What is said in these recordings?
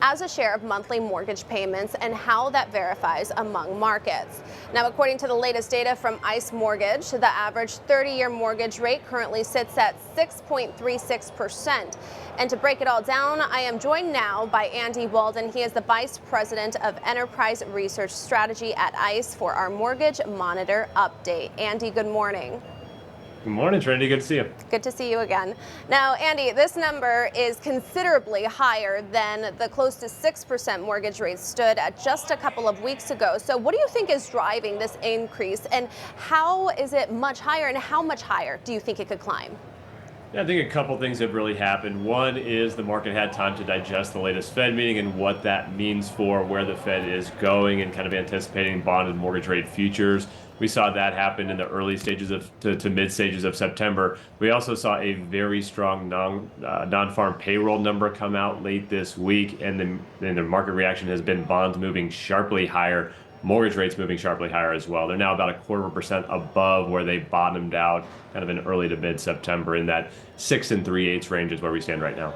as a share of monthly mortgage payments and how that verifies among markets. Now, according to the latest data from ICE Mortgage, the average 30-year mortgage rate currently sits at 6.36%. And to break it all down, I am joined now by Andy Walden. He is the Vice President of Enterprise Research Strategy at ICE for our Mortgage Monitor update. Andy, good morning. Good morning, Trinity. Good to see you. Good to see you again. Now, Andy, this number is considerably higher than the close to 6% mortgage rate stood at just a couple of weeks ago. So what do you think is driving this increase, and how is it much higher, and how much higher do you think it could climb? Yeah, I think a couple things have really happened. One is the market had time to digest the latest Fed meeting and what that means for where the Fed is going and kind of anticipating bond and mortgage rate futures. We saw that happen in the early stages to mid stages of September. We also saw a very strong non-farm payroll number come out late this week, and the market reaction has been bonds moving sharply higher, mortgage rates moving sharply higher as well. They're now about 0.25% above where they bottomed out kind of in early to mid-September. In that 6 3/8 range is where we stand right now.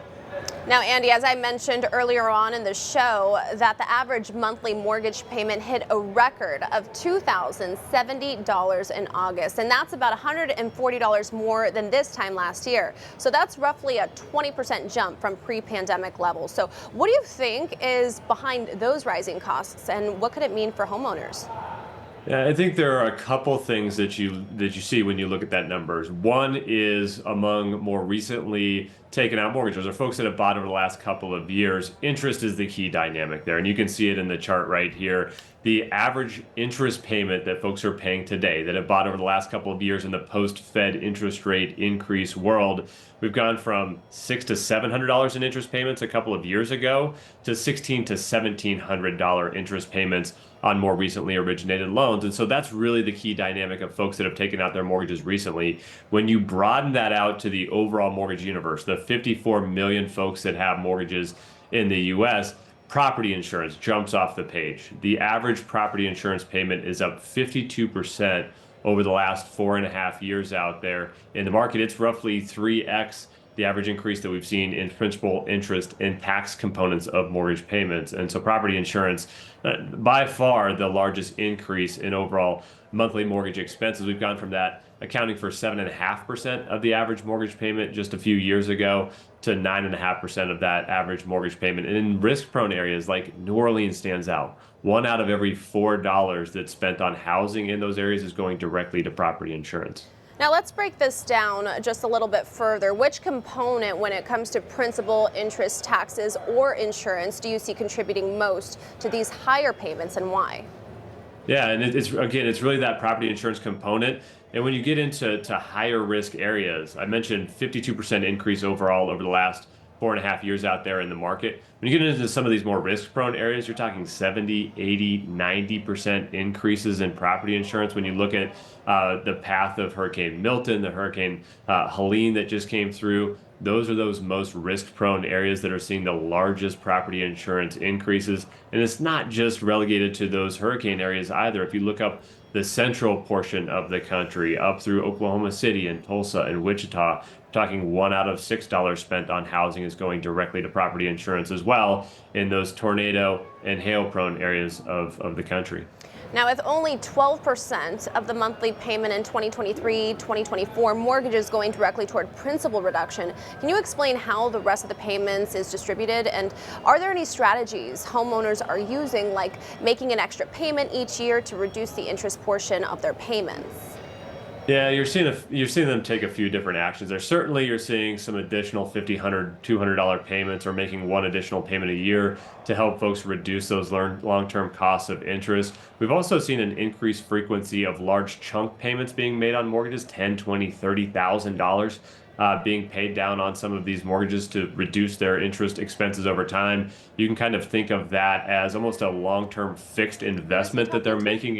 Now, Andy, as I mentioned earlier on in the show, that the average monthly mortgage payment hit a record of $2,070 in August, and that's about $140 more than this time last year. So that's roughly a 20% jump from pre-pandemic levels. So what do you think is behind those rising costs, and what could it mean for homeowners? Yeah, I think there are a couple things that you see when you look at that numbers. One is among more recently taken out mortgages, or folks that have bought over the last couple of years, interest is the key dynamic there. And you can see it in the chart right here. The average interest payment that folks are paying today that have bought over the last couple of years in the post-Fed interest rate increase world, we've gone from $600 to $700 in interest payments a couple of years ago to $1,600 to $1,700 interest payments on more recently originated loans. And so that's really the key dynamic of folks that have taken out their mortgages recently. When you broaden that out to the overall mortgage universe, the 54 million folks that have mortgages in the US, property insurance jumps off the page. The average property insurance payment is up 52% over the last 4.5 years out there in the market. It's roughly 3x the average increase that we've seen in principal, interest, and tax components of mortgage payments. And so property insurance, by far the largest increase in overall monthly mortgage expenses. We've gone from that accounting for 7.5% of the average mortgage payment just a few years ago to 9.5% of that average mortgage payment. And in risk-prone areas like New Orleans stands out. 1 out of every $4 that's spent on housing in those areas is going directly to property insurance. Now let's break this down just a little bit further. Which component, when it comes to principal, interest, taxes, or insurance, do you see contributing most to these higher payments, and why? Yeah, and it's really that property insurance component. And when you get into higher risk areas, I mentioned 52% increase overall over the last 4.5 years out there in the market. When you get into some of these more risk-prone areas, you're talking 70, 80, 90% increases in property insurance. When you look at the path of Hurricane Milton, the Hurricane Helene that just came through, those are those most risk-prone areas that are seeing the largest property insurance increases. And it's not just relegated to those hurricane areas either. If you look up the central portion of the country, up through Oklahoma City and Tulsa and Wichita, talking 1 out of $6 spent on housing is going directly to property insurance as well in those tornado and hail prone areas of the country. Now, with only 12% of the monthly payment in 2023-2024 mortgages going directly toward principal reduction, can you explain how the rest of the payments is distributed? And are there any strategies homeowners are using, like making an extra payment each year to reduce the interest portion of their payments? Yeah, you're seeing them take a few different actions. You're seeing some additional $50, $100, $200 payments, or making one additional payment a year to help folks reduce those long-term costs of interest. We've also seen an increased frequency of large chunk payments being made on mortgages, $10,000, $20,000, $30,000 being paid down on some of these mortgages to reduce their interest expenses over time. You can kind of think of that as almost a long-term fixed investment that they're making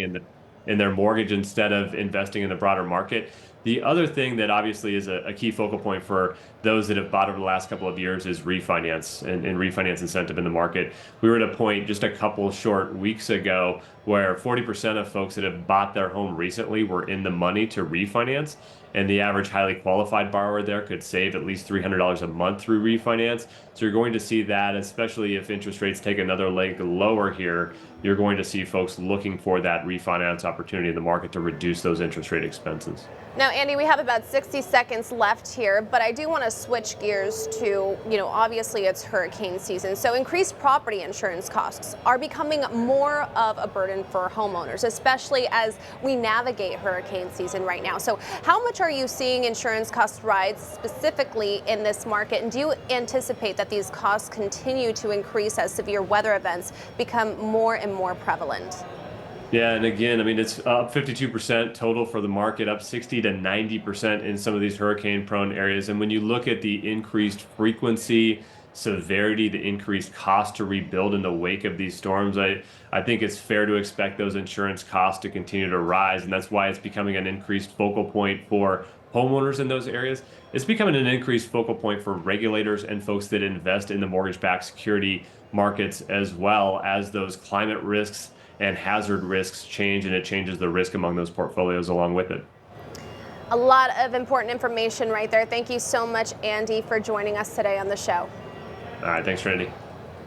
in their mortgage instead of investing in the broader market. The other thing that obviously is a key focal point for those that have bought over the last couple of years is refinance and refinance incentive in the market. We were at a point just a couple short weeks ago where 40% of folks that have bought their home recently were in the money to refinance. and the average highly qualified borrower there could save at least $300 a month through refinance. So you're going to see that, especially if interest rates take another leg lower here, you're going to see folks looking for that refinance opportunity in the market to reduce those interest rate expenses. Now, Andy, we have about 60 seconds left here, but I do want to switch gears to, obviously it's hurricane season. So increased property insurance costs are becoming more of a burden for homeowners, especially as we navigate hurricane season right now. So how much are you seeing insurance costs rise specifically in this market? And do you anticipate that these costs continue to increase as severe weather events become more and more prevalent? Yeah, and again, I mean, it's up 52% total for the market, up 60 to 90% in some of these hurricane-prone areas. And when you look at the increased frequency, severity, the increased cost to rebuild in the wake of these storms, I think it's fair to expect those insurance costs to continue to rise. And that's why it's becoming an increased focal point for homeowners in those areas. It's becoming an increased focal point for regulators and folks that invest in the mortgage-backed security markets, as well as those climate risks and hazard risks change, and it changes the risk among those portfolios along with it. A lot of important information right there. Thank you so much, Andy, for joining us today on the show. All right, thanks, Randy.